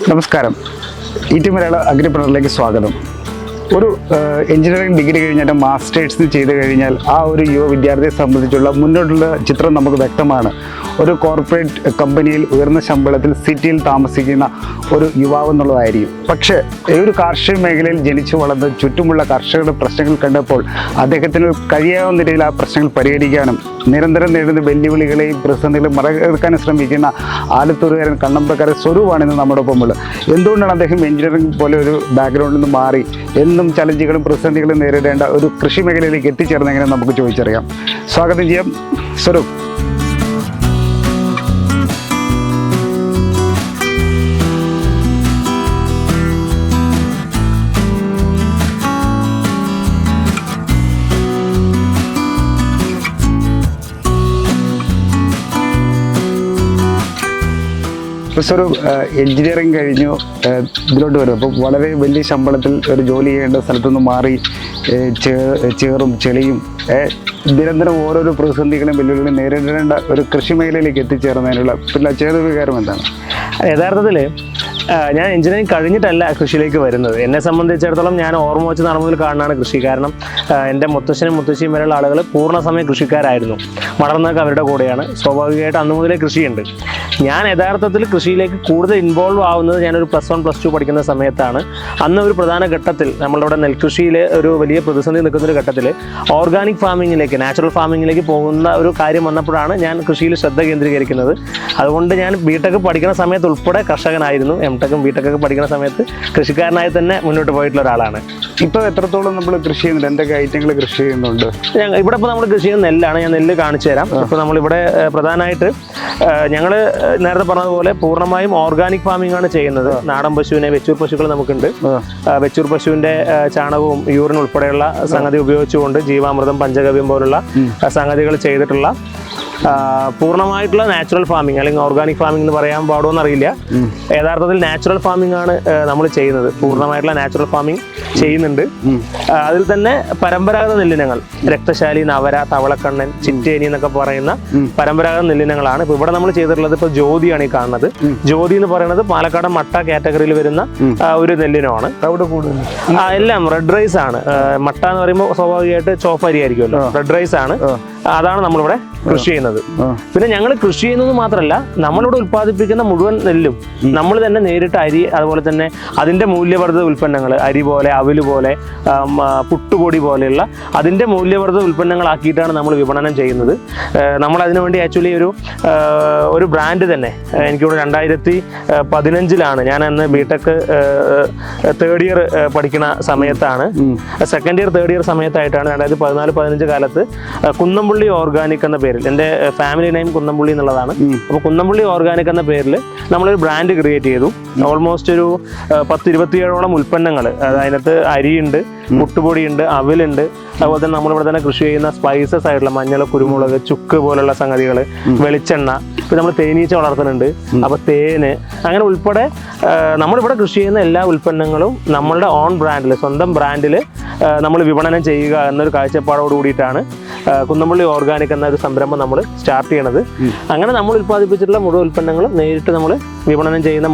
നമസ്കാരം. ഈറ്റി മലയാള അഗ്രിപ്രണറിലേക്ക് സ്വാഗതം. ഒരു എഞ്ചിനീയറിംഗ് ഡിഗ്രി കഴിഞ്ഞാൽ മാസ്റ്റേഴ്സ് ചെയ്ത് കഴിഞ്ഞാൽ ആ ഒരു യുവ വിദ്യാർത്ഥിയെ സംബന്ധിച്ചുള്ള മുന്നോട്ടുള്ള ചിത്രം നമുക്ക് വ്യക്തമാണ്. ഒരു കോർപ്പറേറ്റ് കമ്പനിയിൽ ഉയർന്ന ശമ്പളത്തിൽ സിറ്റിയിൽ താമസിക്കുന്ന ഒരു യുവാവ് എന്നുള്ളതായിരിക്കും. പക്ഷേ ഈ ഒരു കാർഷിക മേഖലയിൽ ജനിച്ചു വളർന്ന് ചുറ്റുമുള്ള കർഷകരുടെ പ്രശ്നങ്ങൾ കണ്ടപ്പോൾ അദ്ദേഹത്തിന് കഴിയാവുന്ന രീതിയിൽ ആ പ്രശ്നങ്ങൾ പരിഹരിക്കാനും നിരന്തരം നേരിടുന്ന വെല്ലുവിളികളെയും പ്രതിസന്ധികളെയും മറികടക്കാനും ശ്രമിക്കുന്ന ആലത്തൂരുകാരൻ കണ്ണമ്പക്കാരൻ സ്വരൂപാണിന്ന് നമ്മുടെ ഒപ്പമുള്ളത്. എന്തുകൊണ്ടാണ് അദ്ദേഹം എഞ്ചിനീയറിംഗ് പോലെ ഒരു ബാക്ക്ഗ്രൗണ്ടിൽ നിന്ന് മാറി എന്നും ചലഞ്ചുകളും പ്രതിസന്ധികളും നേരിടേണ്ട ഒരു കൃഷി മേഖലയിലേക്ക് എത്തിച്ചേർന്നെങ്ങനെ നമുക്ക് ചോദിച്ചറിയാം. സ്വാഗതം ചെയ്യാം സ്വരൂപ്. ഒരു എഞ്ചിനീയറിംഗ് കഴിഞ്ഞു ഇതിലോട്ട് വരും. അപ്പോൾ വളരെ വലിയ ശമ്പളത്തിൽ ഒരു ജോലി ചെയ്യേണ്ട സ്ഥലത്തുനിന്ന് മാറി ചേറും ചെളിയും നിരന്തരം ഓരോരോ പ്രതിസന്ധികളും വെല്ലുവിളികളും നേരിടേണ്ട ഒരു കൃഷി മേഖലയിലേക്ക് എത്തിച്ചേർന്നതിനുള്ള പിന്നെ ചെയ്ത വികാരം എന്താണ്? യഥാർത്ഥത്തിൽ ഞാൻ എഞ്ചിനീയറിംഗ് കഴിഞ്ഞിട്ടല്ല കൃഷിയിലേക്ക് വരുന്നത്. എന്നെ സംബന്ധിച്ചിടത്തോളം ഞാൻ ഓർമ്മ വെച്ച് നടന്നതിൽ കാണുന്നതാണ് കൃഷി. കാരണം എൻ്റെ മുത്തശ്ശനും മുത്തശ്ശിയും വരെയുള്ള ആളുകൾ പൂർണ്ണസമയ കൃഷിക്കാരായിരുന്നു. വളർന്നതൊക്കെ അവരുടെ കൂടെയാണ്. സ്വാഭാവികമായിട്ട് അന്നു മുതലേ കൃഷിയുണ്ട്. ഞാൻ യഥാർത്ഥത്തിൽ കൃഷിയിലേക്ക് കൂടുതൽ ഇൻവോൾവ് ആവുന്നത് ഞാനൊരു +1 +2 പഠിക്കുന്ന സമയത്താണ്. അന്ന് ഒരു പ്രധാന ഘട്ടത്തിൽ നമ്മളിവിടെ നെൽകൃഷിയിൽ ഒരു വലിയ പ്രതിസന്ധി നിൽക്കുന്നൊരു ഘട്ടത്തിൽ ഓർഗാനിക് ഫാമിങ്ങിലേക്ക്, നാച്ചുറൽ ഫാമിങ്ങിലേക്ക് പോകുന്ന ഒരു കാര്യം വന്നപ്പോഴാണ് ഞാൻ കൃഷിയിൽ ശ്രദ്ധ കേന്ദ്രീകരിക്കുന്നത്. അതുകൊണ്ട് ഞാൻ ബിടെക് പഠിക്കുന്ന സമയത്ത് ഉൾപ്പെടെ കർഷകനായിരുന്നു. എംടെക്കും ബിടെക്കൊക്കെ പഠിക്കുന്ന സമയത്ത് കൃഷിക്കാരനായി തന്നെ മുന്നോട്ട് പോയിട്ടുള്ള ഒരാളാണ്. ഇപ്പോൾ എത്രത്തോളം നമ്മൾ കൃഷി ചെയ്യുന്നുണ്ട്? എന്തൊക്കെ ഐറ്റങ്ങൾ കൃഷി ചെയ്യുന്നുണ്ട്? ഇവിടെ ഇപ്പോൾ നമ്മൾ കൃഷി ചെയ്യുന്ന നെല്ലാണ്. ഞാൻ നെല്ല് കാണിച്ചു തരാം. ഇപ്പോൾ നമ്മളിവിടെ പ്രധാനമായിട്ട് ഞങ്ങൾ നേരത്തെ പറഞ്ഞതുപോലെ പൂർണ്ണമായും ഓർഗാനിക് ഫാമിംഗ് ആണ് ചെയ്യുന്നത്. നാടൻ പശുവിനെ, വെച്ചൂർ പശുക്കൾ നമുക്കുണ്ട്. വെച്ചൂർ പശുവിൻ്റെ ചാണകവും യൂറിൻ ഉൾപ്പെടെയുള്ള സംഗതി ഉപയോഗിച്ചുകൊണ്ട് ജീവാമൃതം, പഞ്ചഗവ്യം പോലുള്ള സംഗതികൾ ചെയ്തിട്ടുള്ള പൂർണ്ണമായിട്ടുള്ള നാച്ചുറൽ ഫാമിംഗ് അല്ലെങ്കിൽ ഓർഗാനിക് ഫാമിംഗ് എന്ന് പറയാൻ പാടുമെന്ന് അറിയില്ല. യഥാർത്ഥത്തിൽ നാച്ചുറൽ ഫാമിംഗ് ആണ് നമ്മൾ ചെയ്യുന്നത്. പൂർണ്ണമായിട്ടുള്ള നാച്ചുറൽ ഫാമിംഗ് ചെയ്യുന്നുണ്ട്. അതിൽ തന്നെ പരമ്പരാഗത നെല്ലിനങ്ങൾ, രക്തശാലി, നവര, തവളക്കണ്ണൻ, ചിറ്റേനി എന്നൊക്കെ പറയുന്ന പരമ്പരാഗത നെല്ലിനങ്ങളാണ്. ഇപ്പൊ ഇവിടെ നമ്മൾ ചെയ്തിട്ടുള്ളത് ഇപ്പോൾ ജ്യോതിയാണ് ഈ കാണുന്നത്. ജ്യോതി എന്ന് പറയുന്നത് പാലക്കാട് മട്ട കാറ്റഗറിയിൽ വരുന്ന ഒരു നെല്ലിനമാണ്. അവിടെ കൂടുതൽ എല്ലാം റെഡ് റൈസ് ആണ്. മട്ട എന്ന് പറയുമ്പോൾ സ്വാഭാവികമായിട്ട് ചോപ്പരി ആയിരിക്കുമല്ലോ. റെഡ് റൈസ് ആണ്. അതാണ് നമ്മളിവിടെ കൃഷി ചെയ്യുന്നത്. പിന്നെ ഞങ്ങൾ കൃഷി ചെയ്യുന്നത് മാത്രമല്ല, നമ്മളിവിടെ ഉൽപ്പാദിപ്പിക്കുന്ന മുഴുവൻ നെല്ലും നമ്മൾ തന്നെ നേരിട്ട് അരി, അതുപോലെ തന്നെ അതിൻ്റെ മൂല്യവർദ്ധിത ഉൽപ്പന്നങ്ങൾ, അരി പോലെ, അവല് പോലെ, പുട്ടുപൊടി പോലെയുള്ള അതിൻ്റെ മൂല്യവർദ്ധിത ഉൽപ്പന്നങ്ങളാക്കിയിട്ടാണ് നമ്മൾ വിപണനം ചെയ്യുന്നത്. നമ്മൾ അതിനുവേണ്ടി ആക്ച്വലി ഒരു ബ്രാൻഡ് തന്നെ എനിക്കിവിടെ 2015 ഞാൻ അന്ന് ബിടെക് തേർഡ് ഇയർ പഠിക്കുന്ന സമയത്താണ്, സെക്കൻഡ് ഇയർ തേർഡ് ഇയർ സമയത്തായിട്ടാണ് 2014-15 കാലത്ത് കുന്നംപുള്ളി ഓർഗാനിക് എന്ന പേരിൽ, എൻ്റെ ഫാമിലി നെയിം കുന്നംപുള്ളി എന്നുള്ളതാണ്. അപ്പോൾ കുന്നംപുള്ളി ഓർഗാനിക് എന്ന പേരിൽ നമ്മളൊരു ബ്രാൻഡ് ക്രിയേറ്റ് ചെയ്തു. ഓൾമോസ്റ്റ് ഒരു 10-27ഓളം ഉൽപ്പന്നങ്ങൾ, അതിനകത്ത് അരിയുണ്ട്, പുട്ടുപൊടിയുണ്ട്, അവലുണ്ട്, അതുപോലെ തന്നെ നമ്മളിവിടെ തന്നെ കൃഷി ചെയ്യുന്ന സ്പൈസസ് ആയിട്ടുള്ള മഞ്ഞൾ, കുരുമുളക്, ചുക്ക് പോലുള്ള സംഗതികൾ, വെളിച്ചെണ്ണ, ഇപ്പം നമ്മൾ തേനീച്ച വളർത്തുന്നുണ്ട്, അപ്പോൾ തേന്, അങ്ങനെ ഉൾപ്പെടെ നമ്മളിവിടെ കൃഷി ചെയ്യുന്ന എല്ലാ ഉൽപ്പന്നങ്ങളും നമ്മളുടെ ഓൺ ബ്രാൻഡിൽ, സ്വന്തം ബ്രാൻഡിൽ നമ്മൾ വിപണനം ചെയ്യുക എന്നൊരു കാഴ്ചപ്പാടോട് കൂടിയിട്ടാണ് കുന്നംപുള്ളി ഓർഗാനിക് എന്ന ഒരു സംരംഭം നമ്മൾ സ്റ്റാർട്ട് ചെയ്യണത്. അങ്ങനെ നമ്മൾ ഉൽപ്പാദിപ്പിച്ചിട്ടുള്ള മുഴുവൻ ഉൽപ്പന്നങ്ങളും നേരിട്ട് നമ്മൾ വിപണനം ചെയ്യുന്ന,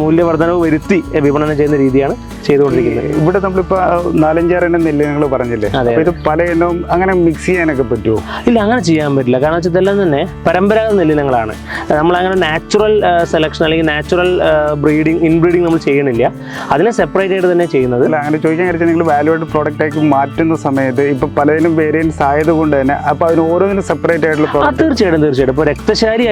മൂല്യവർദ്ധനവ് വരുത്തി വിപണനം ചെയ്യുന്ന രീതിയാണ് ചെയ്തുകൊണ്ടിരിക്കുന്നത്. ഇവിടെ നമ്മളിപ്പോൾ 4-5 ഇനം നെല്ലിനങ്ങൾ പറഞ്ഞില്ലേ, ഇത് പല ഇനവും അങ്ങനെ മിക്സ് ചെയ്യാനൊക്കെ പറ്റുമോ? ഇല്ല, അങ്ങനെ ചെയ്യാൻ പറ്റില്ല. കാരണം വെച്ചാൽ ഇതെല്ലാം തന്നെ പരമ്പരാഗത നെല്ലിനങ്ങളാണ്. നമ്മളങ്ങനെ നാച്ചുറൽ സെലക്ഷൻ അല്ലെങ്കിൽ നാച്ചുറൽ ഇൻബ്രീഡിങ് നമ്മൾ ചെയ്യണില്ല. അതിനെ സെപ്പറേറ്റ് ആയിട്ട് തന്നെ ചെയ്യുന്നത്. അല്ല, അങ്ങനെ ചോദിക്കാൻ കഴിച്ചാൽ നിങ്ങൾ വാല്യൂഡ് പ്രോഡക്റ്റ് ആക്കി മാറ്റുന്ന സമയത്ത് ഇപ്പം പലതിനും വേരിയൻസ് ആയതുകൊണ്ട് തന്നെ അപ്പോൾ അതിന് ഓരോന്നിനും സെപ്പറേറ്റ് ആയിട്ടുള്ള തീർച്ചയായിട്ടും. ഇപ്പോൾ രക്തശാലി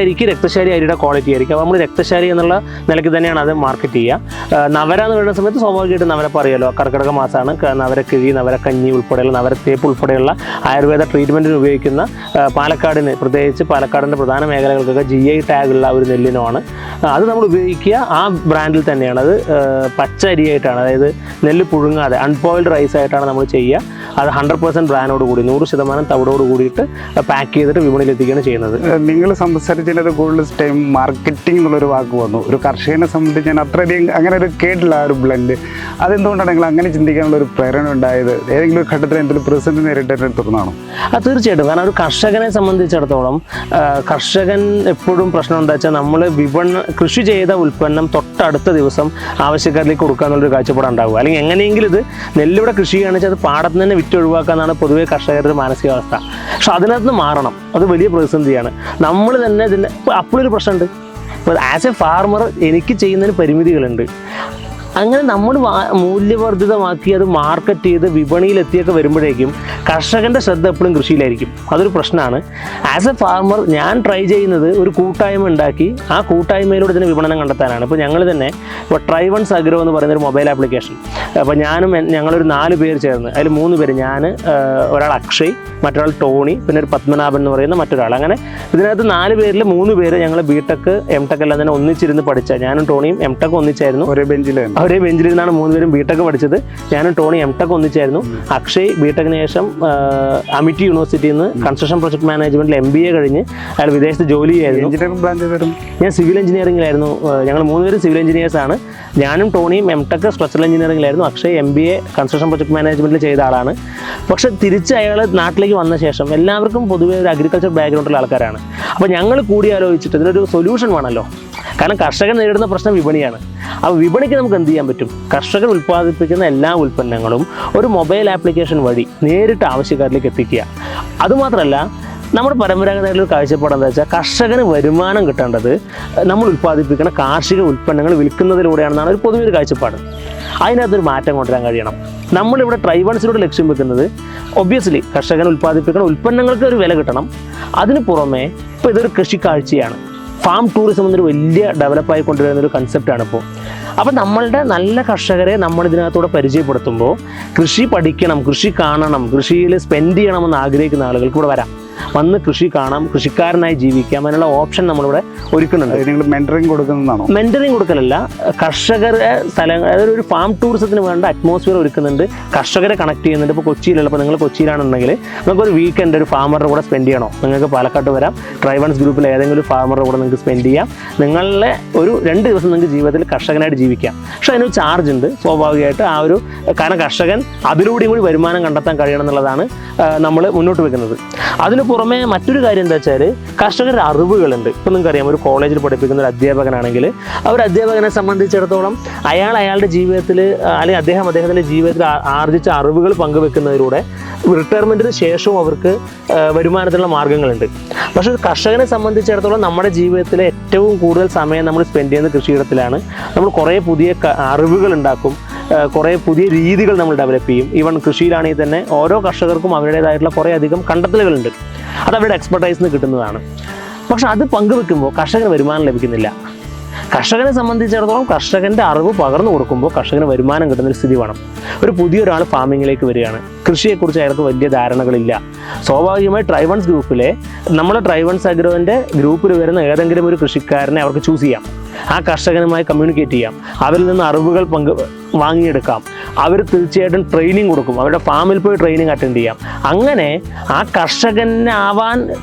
അരിയുടെ ക്വാളിറ്റി ആയിരിക്കും. അപ്പോൾ നമ്മൾ രക്തശാലി എന്നുള്ള നിലയ്ക്ക് തന്നെയാണ് അത് മാർക്കറ്റ് ചെയ്യുക. നവര എന്ന് പറയുന്ന സമയത്ത് സ്വാഭാവികമായിട്ടും നവരപ്പം അറിയാലോ, കർക്കിടക മാസമാണ്. നവരക്കിഴി, നവരക്കഞ്ഞി ഉൾപ്പെടെയുള്ള, നവരത്തേപ്പ് ഉൾപ്പെടെയുള്ള ആയുർവേദ ട്രീറ്റ്മെൻറ്റിന് ഉപയോഗിക്കുന്ന പാലക്കാടിന്, പ്രത്യേകിച്ച് പാലക്കാടിൻ്റെ പ്രധാന മേഖലകൾക്കൊക്കെ GI ടാഗുള്ള ഒരു നെല്ലിനമാണ്. അത് നമ്മൾ ഉപയോഗിക്കുക ആ ബ്രാൻഡിൽ തന്നെയാണ്. അത് പച്ച അരിയായിട്ടാണ്, അതായത് നെല്ല് പുഴുങ്ങാതെ അൺബോയിൽഡ് റൈസ് ആയിട്ടാണ് നമ്മൾ ചെയ്യുക. അത് 100% ബ്രാൻഡോട് കൂടി 100% തവിടോട് കൂടിയിട്ട് പാക്ക് ചെയ്തിട്ട് വിപണിയിൽ എത്തിക്കുകയാണ് ചെയ്യുന്നത്. നിങ്ങൾ സംസാരിച്ചത് കൂടുതൽ ടൈം മാർക്കറ്റിംഗ് എന്നുള്ളൊരു വാക്ക് വന്നു. ഒരു കർഷകനെ സംബന്ധിച്ച് ഞാൻ അത്രയധികം അങ്ങനെ ഒരു കേട്ടില്ല ആ ഒരു ബ്ലെൻഡ്. അതെന്തുകൊണ്ടാണ് നിങ്ങൾ അങ്ങനെ ചിന്തിക്കാനുള്ള ഒരു പ്രേരണ ഉണ്ടായത്? ഏതെങ്കിലും ഒരു ഘട്ടത്തിൽ എന്തെങ്കിലും പ്രതിസന്ധി നേരിട്ടതിനെ തുടർന്നാണോ? തീർച്ചയായിട്ടും. കാരണം ഒരു കർഷകനെ സംബന്ധിച്ചിടത്തോളം കർഷകൻ എപ്പോഴും പ്രശ്നം എന്താ വെച്ചാൽ നമ്മൾ കൃഷി ചെയ്ത ഉൽപ്പന്നം തൊട്ടടുത്ത ദിവസം ആവശ്യക്കാരിലേക്ക് കൊടുക്കുക എന്നുള്ളൊരു കാഴ്ചപ്പാടുണ്ടാവുക. അല്ലെങ്കിൽ എങ്ങനെയെങ്കിലും ഇത് നെല്ലിവിടെ കൃഷി ചെയ്യുകയാണെന്ന് വെച്ചാൽ അത് പാടത്ത് തന്നെ വിറ്റൊഴിവാക്കുക എന്നാണ് പൊതുവെ കർഷകരുടെ മാനസികാവസ്ഥ. പക്ഷെ അതിനകത്ത് മാറണം. അത് വലിയ പ്രതിസന്ധിയാണ്. നമ്മൾ തന്നെ ഇതിൻ്റെ അപ്പോഴൊരു പ്രശ്നമുണ്ട്. ഇപ്പോൾ ആസ് എ ഫാർമർ എനിക്ക് ചെയ്യുന്നതിന് പരിമിതികളുണ്ട്. അങ്ങനെ നമ്മൾ മൂല്യവർദ്ധിതമാക്കി അത് മാർക്കറ്റ് ചെയ്ത് വിപണിയിലെത്തിയൊക്കെ വരുമ്പോഴേക്കും കർഷകൻ്റെ ശ്രദ്ധ എപ്പോഴും കൃഷിയിലായിരിക്കും. അതൊരു പ്രശ്നമാണ്. ആസ് എ ഫാർമർ ഞാൻ ട്രൈ ചെയ്യുന്നത് ഒരു കൂട്ടായ്മ ഉണ്ടാക്കി ആ കൂട്ടായ്മയിലൂടെ ഇതിന് വിപണനം കണ്ടെത്താനാണ്. ഇപ്പോൾ ഞങ്ങൾ തന്നെ ഇപ്പോൾ ട്രൈവൺസ് അഗ്രോ എന്ന് പറയുന്നൊരു മൊബൈൽ ആപ്ലിക്കേഷൻ, അപ്പോൾ ഞങ്ങളൊരു 4 പേര് ചേർന്ന്, അതിൽ 3 പേര്, ഞാൻ, ഒരാൾ അക്ഷയ്, മറ്റൊരാൾ ടോണി, പിന്നെ ഒരു പത്മനാഭൻ എന്ന് പറയുന്ന മറ്റൊരാൾ. അങ്ങനെ ഇതിനകത്ത് 4 പേരിൽ 3 പേര് ഞങ്ങൾ ബിടെക് എംടെക് എല്ലാം തന്നെ ഒന്നിച്ചിരുന്ന് പഠിച്ച, ഞാനും ടോണിയും എംടെക് ഒന്നിച്ചായിരുന്നു. ഒരേ ബെഞ്ചിൽ നിന്നാണ് 3 പേരും ബിടെക് പഠിച്ചത്. ഞാനും ടോണി എംടെക് ഒന്നിച്ചായിരുന്നു. അക്ഷയ് ബിടെക്കിന് ശേഷം അമിറ്റി യൂണിവേഴ്സിറ്റിയിൽ നിന്ന് കൺസ്ട്രക്ഷൻ പ്രൊജക്ട് മാനേജ്മെന്റിൽ MBA കഴിഞ്ഞ് അയാൾ വിദേശത്ത് ജോലി ചെയ്യായിരുന്നു. ഞാൻ സിവിൽ എഞ്ചിനീയറിംഗിലായിരുന്നു. ഞങ്ങൾ 3 പേരും സിവിൽ എഞ്ചിനീയേഴ്സ് ആണ്. ഞാനും ടോണിയും എംടെക് സ്ട്രക്ചറൽ എഞ്ചിനീയറിംഗിലായിരുന്നു. അക്ഷയ് MBA കൺസ്ട്രക്ഷൻ പ്രൊജക്ട് മാനേജ്മെന്റിൽ ചെയ്ത ആളാണ്. പക്ഷെ തിരിച്ച് അയാൾ നാട്ടിലേക്ക് വന്ന ശേഷം എല്ലാവർക്കും പൊതുവേ ഒരു അഗ്രികൾച്ചർ ബാക്ക്ഗ്രൗണ്ടുള്ള ആൾക്കാരാണ്. അപ്പോൾ ഞങ്ങൾ കൂടി ആലോചിച്ചിട്ട് ഇതിനൊരു സൊല്യൂഷൻ വേണമല്ലോ. കാരണം കർഷകൻ നേരിടുന്ന പ്രശ്നം വിപണിയാണ്. അപ്പോൾ വിപണിക്ക് നമുക്ക് എന്ത് ചെയ്യാൻ പറ്റും? കർഷകർ ഉൽപ്പാദിപ്പിക്കുന്ന എല്ലാ ഉൽപ്പന്നങ്ങളും ഒരു മൊബൈൽ ആപ്ലിക്കേഷൻ വഴി നേരിട്ട് ആവശ്യക്കാരിലേക്ക് എത്തിക്കുക. അതുമാത്രമല്ല, നമ്മുടെ പരമ്പരാഗതമായിട്ടുള്ള കാഴ്ചപ്പാട് എന്താ വെച്ചാൽ കർഷകന് വരുമാനം കിട്ടേണ്ടത് നമ്മൾ ഉൽപ്പാദിപ്പിക്കുന്ന കാർഷിക ഉൽപ്പന്നങ്ങൾ വിൽക്കുന്നതിലൂടെയാണെന്നാണ് ഒരു പൊതുവെ ഒരു കാഴ്ചപ്പാട്. അതിനകത്തൊരു മാറ്റം കൊണ്ടുവരാൻ കഴിയണം. നമ്മളിവിടെ ട്രൈബൺസിലൂടെ ലക്ഷ്യം വെക്കുന്നത് ഒബ്വിയസ്ലി കർഷകൻ ഉൽപ്പാദിപ്പിക്കുന്ന ഉൽപ്പന്നങ്ങൾക്ക് ഒരു വില കിട്ടണം. അതിന് പുറമെ ഇപ്പോൾ ഇതൊരു കൃഷിക്കാഴ്ചയാണ്. ഫാം ടൂറിസം എന്നൊരു വലിയ ഡെവലപ്പായി കൊണ്ടുവരുന്നൊരു കൺസെപ്റ്റാണ് ഇപ്പോൾ. അപ്പോൾ നമ്മളുടെ നല്ല കർഷകരെ നമ്മൾ ഇതിനകത്തൂടെ പരിചയപ്പെടുത്തുമ്പോൾ കൃഷി പഠിക്കണം, കൃഷി കാണണം, കൃഷിയിൽ സ്പെൻഡ് ചെയ്യണമെന്ന് ആഗ്രഹിക്കുന്ന ആളുകൾക്ക് ഇവിടെ വരാം, വന്ന് കൃഷി കാണാം, കൃഷിക്കാരനായി ജീവിക്കാം. അതിനുള്ള ഓപ്ഷൻ നമ്മളിവിടെ ഒരുക്കുന്നുണ്ട്. നിങ്ങൾ മെന്ററിങ് കൊടുക്കുന്നതാണോ? മെന്ററിങ് കൊടുക്കലല്ല, കർഷകരെ സ്ഥലങ്ങൾ, അതായത് ഒരു ഫാം ടൂറിസത്തിന് വേണ്ട അറ്റ്മോസ്ഫിയർ ഒരുക്കുന്നുണ്ട്, കർഷകരെ കണക്ട് ചെയ്യുന്നുണ്ട്. ഇപ്പോൾ കൊച്ചിയിലുള്ള, ഇപ്പോൾ നിങ്ങൾ കൊച്ചിയിലാണെന്നുണ്ടെങ്കിൽ നമുക്കൊരു വീക്കെൻഡ് ഒരു ഫാമറുടെ കൂടെ സ്പെൻഡ് ചെയ്യണോ, നിങ്ങൾക്ക് പാലക്കാട്ട് വരാം. ട്രൈബൺസ് ഗ്രൂപ്പിൽ ഏതെങ്കിലും ഫാമറുടെ കൂടെ നിങ്ങൾക്ക് സ്പെൻഡ് ചെയ്യാം. നിങ്ങളെ ഒരു 2 ദിവസം നിങ്ങൾക്ക് ജീവിതത്തിൽ കർഷകനായിട്ട് ജീവിക്കാം. പക്ഷേ അതിനൊരു ചാർജ് ഉണ്ട് സ്വാഭാവികമായിട്ട്. ആ ഒരു കാരണം കർഷകൻ അതിലൂടെയും കൂടി വരുമാനം കണ്ടെത്താൻ കഴിയണം എന്നുള്ളതാണ് നമ്മൾ മുന്നോട്ട് വെക്കുന്നത്. അതിന് പുറമെ മറ്റൊരു കാര്യം എന്താ വെച്ചാൽ കർഷകരുടെ അറിവുകളുണ്ട്. ഇപ്പം നിങ്ങൾക്കറിയാം, ഒരു കോളേജിൽ പഠിപ്പിക്കുന്ന ഒരു അധ്യാപകനാണെങ്കിൽ ആ ഒരു അധ്യാപകനെ സംബന്ധിച്ചിടത്തോളം അയാളുടെ ജീവിതത്തിൽ അല്ലെങ്കിൽ അദ്ദേഹത്തിൻ്റെ ജീവിതത്തിൽ ആർജിച്ച അറിവുകൾ പങ്കുവെക്കുന്നതിലൂടെ റിട്ടയർമെൻറ്റിന് ശേഷവും അവർക്ക് വരുമാനത്തിനുള്ള മാർഗ്ഗങ്ങളുണ്ട്. പക്ഷേ കർഷകനെ സംബന്ധിച്ചിടത്തോളം നമ്മുടെ ജീവിതത്തിലെ ഏറ്റവും കൂടുതൽ സമയം നമ്മൾ സ്പെൻഡ് ചെയ്യുന്നത് കൃഷിയിടത്തിലാണ്. നമ്മൾ കുറേ പുതിയ അറിവുകൾ ഉണ്ടാക്കും, കുറേ പുതിയ രീതികൾ നമ്മൾ ഡെവലപ്പ് ചെയ്യും. ഈവൻ കൃഷിയിലാണെങ്കിൽ തന്നെ ഓരോ കർഷകർക്കും അവരുടേതായിട്ടുള്ള കുറേ അധികം കണ്ടെത്തലുകളുണ്ട്. അത് അവരുടെ എക്സ്പെർട്ടൈസിൽ നിന്ന് കിട്ടുന്നതാണ്. പക്ഷെ അത് പങ്കുവെക്കുമ്പോൾ കർഷകന് വരുമാനം ലഭിക്കുന്നില്ല. കർഷകനെ സംബന്ധിച്ചിടത്തോളം കർഷകൻ്റെ അറിവ് പകർന്നു കൊടുക്കുമ്പോൾ കർഷകന് വരുമാനം കിട്ടുന്നൊരു സ്ഥിതി വേണം. ഒരു പുതിയൊരാൾ ഫാമിങ്ങിലേക്ക് വരികയാണ്, കൃഷിയെക്കുറിച്ച് അയാൾക്ക് വലിയ ധാരണകളില്ല. സ്വാഭാവികമായി ട്രൈബൺസ് ഗ്രൂപ്പിലെ നമ്മുടെ ട്രൈബൺസ് അഗ്രോൻ്റെ ഗ്രൂപ്പിൽ വരുന്ന ഏതെങ്കിലും ഒരു കൃഷിക്കാരനെ അവർക്ക് ചൂസ് ചെയ്യാം. ആ കർഷകനുമായി കമ്മ്യൂണിക്കേറ്റ് ചെയ്യാം, അവരിൽ നിന്ന് അറിവുകൾ വാങ്ങിയെടുക്കാം. അവർ തീർച്ചയായിട്ടും ട്രെയിനിങ് കൊടുക്കും, അവരുടെ ഫാമിൽ പോയി ട്രെയിനിങ് അറ്റൻഡ് ചെയ്യാം. അങ്ങനെ ആ കർഷകനാവാൻ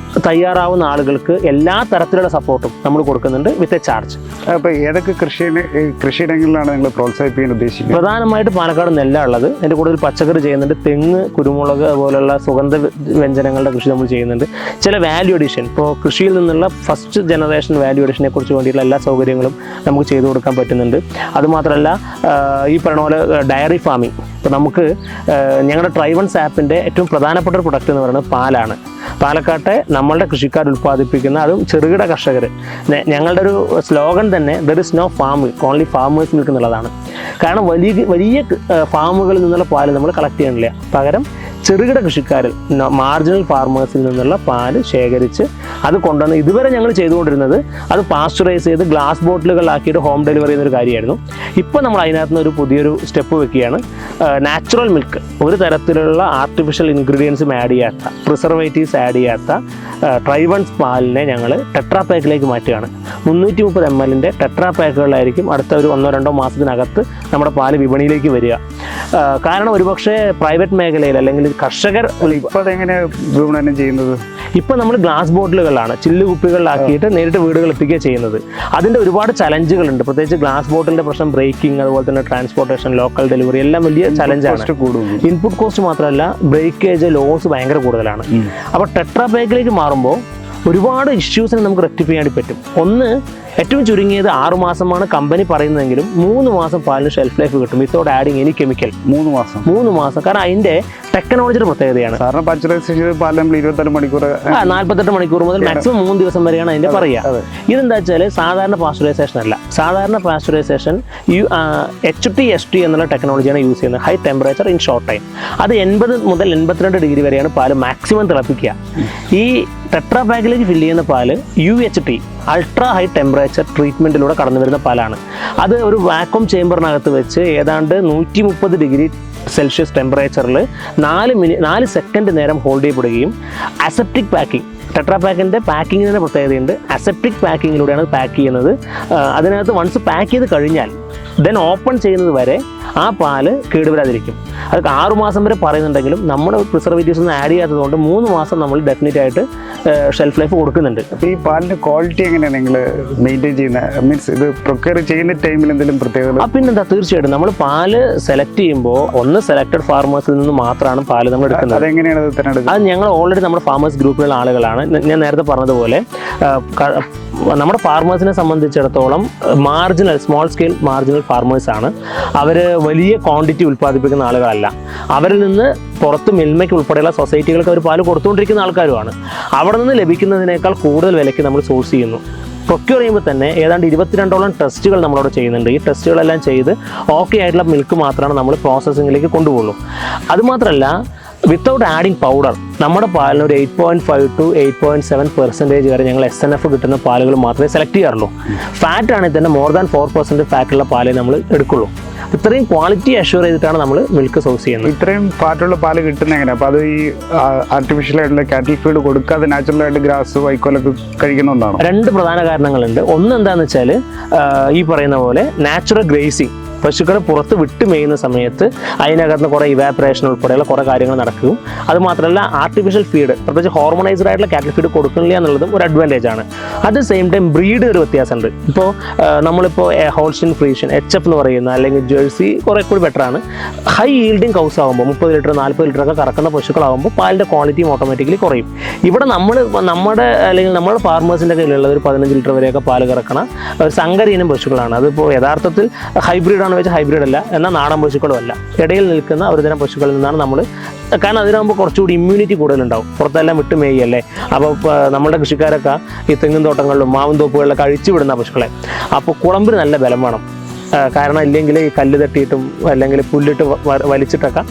തയ്യാറാവുന്ന ആളുകൾക്ക് എല്ലാ തരത്തിലുള്ള സപ്പോർട്ടും നമ്മൾ കൊടുക്കുന്നുണ്ട് വിത്ത് എ ചാർജ്. അപ്പോൾ ഏതൊക്കെ കൃഷിയിടങ്ങളിലാണ് നിങ്ങൾ പ്രോത്സാഹിപ്പിക്കാൻ ഉദ്ദേശിക്കുന്നത്? പ്രധാനമായിട്ട് പാലക്കാട് നെല്ലാണ് ഉള്ളത്. അതിൻ്റെ കൂടുതൽ പച്ചക്കറി ചെയ്യുന്നുണ്ട്, തെങ്ങ്, കുരുമുളക് പോലുള്ള സുഗന്ധ വ്യഞ്ജനങ്ങളുടെ കൃഷി നമ്മൾ ചെയ്യുന്നുണ്ട്. ചില വാല്യൂ അഡീഷൻ, ഇപ്പോൾ കൃഷിയിൽ നിന്നുള്ള ഫസ്റ്റ് ജനറേഷൻ വാല്യൂ അഡീഷനെ കുറിച്ച് വേണ്ടിയിട്ടുള്ള എല്ലാ സൗകര്യങ്ങളും നമുക്ക് ചെയ്തു കൊടുക്കാൻ പറ്റുന്നുണ്ട്. അതുമാത്രമല്ല ഈ പറഞ്ഞ പോലെ ഡയറി ഫാമിംഗ്. ഇപ്പോൾ നമുക്ക് ഞങ്ങളുടെ ട്രൈബൺസ് ആപ്പിൻ്റെ ഏറ്റവും പ്രധാനപ്പെട്ട ഒരു പ്രൊഡക്റ്റ് എന്ന് പറയുന്നത് പാലാണ്. പാലക്കാട്ടെ നമ്മളുടെ കൃഷിക്കാർ ഉൽപ്പാദിപ്പിക്കുന്ന, അതും ചെറുകിട കർഷകർ, ഞങ്ങളുടെ ഒരു സ്ലോഗൻ തന്നെ there is no farm, only farmers milk എന്നുള്ളതാണ്. കാരണം വലിയ ഫാമുകളിൽ നിന്നുള്ള പാല് നമ്മൾ കളക്ട് ചെയ്യണില്ല, പകരം ചെറുകിട കൃഷിക്കാരിൽ, മാർജിനൽ ഫാർമേഴ്സിൽ നിന്നുള്ള പാല് ശേഖരിച്ച് അത് കൊണ്ടുവന്ന് ഇതുവരെ ഞങ്ങൾ ചെയ്തുകൊണ്ടിരുന്നത് അത് പാസ്ചറൈസ് ചെയ്ത് ഗ്ലാസ് ബോട്ടിലുകളിലാക്കിയിട്ട് ഹോം ഡെലിവറി ചെയ്യുന്നൊരു കാര്യമായിരുന്നു. ഇപ്പോൾ നമ്മൾ അതിനകത്ത് നിന്ന് ഒരു പുതിയൊരു സ്റ്റെപ്പ് വെക്കുകയാണ്. നാച്ചുറൽ മിൽക്ക്, ഒരു തരത്തിലുള്ള ആർട്ടിഫിഷ്യൽ ഇൻഗ്രീഡിയൻസും ആഡ് ചെയ്യാത്ത, പ്രിസർവേറ്റീവ്സ് ആഡ് ചെയ്യാത്ത ട്രൈബൺസ് പാലിനെ ഞങ്ങൾ ടെട്രാ പാക്കിലേക്ക് മാറ്റുകയാണ്. 330 ml ടെട്രാ പാക്കുകളിലായിരിക്കും അടുത്ത ഒരു 1-2 മാസത്തിനകത്ത് നമ്മുടെ പാല് വിപണിയിലേക്ക് വരിക. കാരണം ഒരുപക്ഷെ പ്രൈവറ്റ് മേഖലയിൽ അല്ലെങ്കിൽ കർഷകർ ഇപ്പൊ അതെങ്ങനെ വിപണനം ചെയ്യുന്നത്? ഇപ്പൊ നമ്മൾ ഗ്ലാസ് ബോട്ടിലുകളാണ് ചില്ല് കുപ്പികളിലാക്കിയിട്ട് നേരിട്ട് വീടുകളിൽ എത്തിക്കുക ചെയ്യുന്നത്. അതിന്റെ ഒരുപാട് ചലഞ്ചുകളുണ്ട്, പ്രത്യേകിച്ച് ഗ്ലാസ് ബോട്ടിലിന്റെ പ്രശ്നം ബ്രേക്കിംഗ്, അതുപോലെ തന്നെ ട്രാൻസ്പോർട്ടേഷൻ, ലോക്കൽ ഡെലിവറി എല്ലാം വലിയ ചലഞ്ചാണ്. ഇൻപുട്ട് കോസ്റ്റ് മാത്രമല്ല ബ്രേക്കേജ് ലോസ് ഭയങ്കര കൂടുതലാണ്. അപ്പോൾ ടെട്രാ പാക്കിലേക്ക് മാറുമ്പോൾ ഒരുപാട് ഇഷ്യൂസിനെ നമുക്ക് റെക്ടിഫൈ ചെയ്യാൻ പറ്റും. ഒന്ന്, ഏറ്റവും ചുരുങ്ങിയത് 6 മാസമാണ് കമ്പനി പറയുന്നതെങ്കിലും 3 മാസം പാലിന് ഷെൽഫ് ലൈഫ് കിട്ടും വിത്തൗട്ട് ആഡിങ് എനി കെമിക്കൽ. 3 മാസം. കാരണം അതിന്റെ ടെക്നോളജിയുടെ പ്രത്യേകതയാണ്. സാറിന് പാസ്ചറൈസേഷൻ പാൽ നമ്മൾ 24 മണിക്കൂർ 48 മണിക്കൂർ മുതൽ മാക്സിമം 3 ദിവസം വരെയാണ് അതിന്റെ പറയുക. ഇതെന്താ വെച്ചാൽ സാധാരണ പാസ്ചറൈസേഷൻ അല്ല. സാധാരണ പാസ്ചറൈസേഷൻ HT എന്നുള്ള ടെക്നോളജിയാണ് യൂസ് ചെയ്യുന്നത്, high temperature in short time. അത് 80 മുതൽ 82 ഡിഗ്രി വരെയാണ് പാല് മാക്സിമം തിളപ്പിക്കുക. ഈ ടെട്രാ പാക്കിലേക്ക് ഫില്ല് ചെയ്യുന്ന പാല് UHT അൾട്രാ ഹൈ ടെമ്പറേച്ചർ ട്രീറ്റ്മെൻറ്റിലൂടെ കടന്നു വരുന്ന പാലാണ്. അത് ഒരു വാക്വം ചേമ്പറിനകത്ത് വെച്ച് ഏതാണ്ട് 130 ഡിഗ്രി സെൽഷ്യസ് ടെമ്പറേച്ചറിൽ 4 സെക്കൻഡ് നേരം ഹോൾഡ് ചെയ്യപ്പെടുകയും അസെപ്റ്റിക് പാക്കിംഗ്, ടെട്രാ പാക്കിൻ്റെ പാക്കിങ്ങിന് പ്രത്യേകതയുണ്ട്. അസെപ്റ്റിക് പാക്കിങ്ങിലൂടെയാണ് പാക്ക് ചെയ്യുന്നത്. അതിനകത്ത് വൺസ് പാക്ക് ചെയ്ത് കഴിഞ്ഞാൽ ദെൻ ഓപ്പൺ ചെയ്യുന്നത് വരെ ആ പാല് കേടുവരാതിരിക്കും. അത് 6 മാസം വരെ പറയുന്നുണ്ടെങ്കിലും നമ്മൾ പ്രിസർവേറ്റീവ്സ് ഒന്നും ആഡ് ചെയ്യാത്തതുകൊണ്ട് 3 മാസം നമ്മൾ ഡെഫിനറ്റ് ആയിട്ട് ഷെൽഫ് ലൈഫ് കൊടുക്കുന്നുണ്ട്. അപ്പോൾ ഈ പാലിൻ്റെ ക്വാളിറ്റി എങ്ങനെയാണ് നിങ്ങൾ മെയിൻറ്റെയിൻ ചെയ്യുന്നത്? മീൻസ് ഇത് പ്രൊക്യൂർ ചെയ്യുന്ന ടൈമിൽ എന്തെങ്കിലും പ്രത്യേകത? പിന്നെന്താ, തീർച്ചയായിട്ടും നമ്മൾ പാല് സെലക്ട് ചെയ്യുമ്പോൾ ഒന്ന് സെലക്ടഡ് ഫാർമേഴ്സിൽ നിന്ന് മാത്രമാണ് പാല് നമ്മൾ എടുക്കുന്നത്. അതെങ്ങനെയാണ് തിരഞ്ഞെടുക്കുന്നത്? അത് ഞങ്ങൾ ഓൾറെഡി നമ്മുടെ ഫാമേഴ്സ് ഗ്രൂപ്പിലുള്ള ആളുകളാണ്. ഞാൻ നേരത്തെ പറഞ്ഞതുപോലെ നമ്മുടെ ഫാർമേഴ്സിനെ സംബന്ധിച്ചിടത്തോളം സ്മോൾ സ്കെയിൽ മാർജിനൽ ഫാർമേഴ്സാണ്. അവർ വലിയ ക്വാണ്ടിറ്റി ഉൽപ്പാദിപ്പിക്കുന്ന ആളുകളല്ല. അവരിൽ നിന്ന് പുറത്ത് മിൽമയ്ക്ക് ഉൾപ്പെടെയുള്ള സൊസൈറ്റികൾക്ക് അവർ പാല് കൊടുത്തുകൊണ്ടിരിക്കുന്ന ആൾക്കാരുമാണ്. അവിടെ നിന്ന് ലഭിക്കുന്നതിനേക്കാൾ കൂടുതൽ വിലയ്ക്ക് നമ്മൾ സോഴ്സ് ചെയ്യുന്നു. പ്രൊക്യൂർ ചെയ്യുമ്പോൾ തന്നെ ഏതാണ്ട് 22ഓളം ടെസ്റ്റുകൾ നമ്മളവിടെ ചെയ്യുന്നുണ്ട്. ഈ ടെസ്റ്റുകളെല്ലാം ചെയ്ത് ഓക്കെ ആയിട്ടുള്ള മിൽക്ക് മാത്രമാണ് നമ്മൾ പ്രോസസ്സിങ്ങിലേക്ക് കൊണ്ടുപോകുള്ളൂ. അതുമാത്രമല്ല, വിത്തൗട്ട് ആഡിങ് പൗഡർ നമ്മുടെ പാലിന് ഒരു 8.5 to 8.7% വരെ ഞങ്ങൾ SNF കിട്ടുന്ന പാലുകൾ മാത്രമേ സെലക്ട് ചെയ്യാറുള്ളൂ. ഫാറ്റ് ആണെങ്കിൽ തന്നെ more than 4% ഫാറ്റുള്ള പാലേ നമ്മൾ എടുക്കുള്ളൂ. ഇത്രയും ക്വാളിറ്റി അഷ്യൂർ ചെയ്തിട്ടാണ് നമ്മൾ മിൽക്ക് സോഴ്സ് ചെയ്യുന്നത്. ഇത്രയും ഫാറ്റുള്ള പാല് കിട്ടുന്നത് എങ്ങനെയാണ്? അപ്പോൾ അത് ഈ ആർട്ടിഫിഷ്യൽ ആയിട്ടുള്ള കാറ്റിൽ ഫീഡ് കൊടുക്കാതെ നാച്ചുറലായിട്ട് ഗ്രാസ് വൈക്കോലൊക്കെ കഴിക്കുന്നതുകൊണ്ടാണ്. 2 പ്രധാന കാരണങ്ങളുണ്ട്. ഒന്ന് എന്താണെന്ന് വെച്ചാൽ ഈ പറയുന്ന പോലെ നാച്ചുറൽ ഗ്രേസിങ്, പശുക്കളെ പുറത്ത് വിട്ട് മേയുന്ന സമയത്ത് അതിനകത്ത് കുറേ ഇവാപറേഷൻ ഉൾപ്പെടെയുള്ള കുറേ കാര്യങ്ങൾ നടക്കും. അതുമാത്രമല്ല ആർട്ടിഫിഷ്യൽ ഫീഡ്, പ്രത്യേകിച്ച് ഹോർമോണൈസ്ഡ് ആയിട്ടുള്ള കാറ്റൽ ഫീഡ് കൊടുക്കുന്നില്ല എന്നുള്ളതും ഒരു അഡ്വാൻറ്റേജ് ആണ്. At the same time breed ഒരു വ്യത്യാസമുണ്ട്. ഇപ്പോൾ നമ്മളിപ്പോൾ ഹോൾസ്റ്റൈൻ ഫ്രീഷ്യൻ HF എന്ന് പറയുന്ന അല്ലെങ്കിൽ ജേഴ്സി കുറേ കൂടി ബെറ്ററാണ്. ഹൈ ഈൽഡിങ് കൗസ് ആകുമ്പോൾ 30 ലിറ്റർ 40 ലിറ്റർ ഒക്കെ കറക്കുന്ന പശുക്കളാകുമ്പോൾ പാലിൻ്റെ ക്വാളിറ്റിയും ഓട്ടോമാറ്റിക്കലി കുറയും. ഇവിടെ നമ്മുടെ അല്ലെങ്കിൽ നമ്മുടെ ഫാർമേഴ്സിൻ്റെ കയ്യിലുള്ള ഒരു 15 ലിറ്റർ വരെയൊക്കെ പാല് കറക്കണ ഒരു സങ്കരീനം പശുക്കളാണ്. അതിപ്പോൾ യഥാർത്ഥത്തിൽ ഹൈബ്രിഡ് വെച്ച് ഹൈബ്രിഡ് അല്ല, എന്നാൽ നാടൻ പശുക്കളും അല്ല, ഇടയിൽ നിൽക്കുന്ന ഒരുതരം പശുക്കളിൽ നിന്നാണ് നമ്മൾ. കാരണം അതിനാകുമ്പോൾ കുറച്ചുകൂടി ഇമ്മ്യൂണിറ്റി കൂടുതലുണ്ടാവും, പുറത്തെല്ലാം വിട്ട് മേയല്ലേ. അപ്പോൾ നമ്മുടെ കൃഷിക്കാരൊക്കെ ഈ തെങ്ങിൻ തോട്ടങ്ങളിലും മാവും തോപ്പുകളിലൊക്കെ അഴിച്ചു വിടുന്ന പശുക്കളെ. അപ്പോൾ കുളമ്പിന് നല്ല ബലം വേണം. കാരണം ഇല്ലെങ്കിൽ ഈ കല്ല് തട്ടിയിട്ടും അല്ലെങ്കിൽ പുല്ലിട്ട് വലിച്ചിട്ടൊക്കെ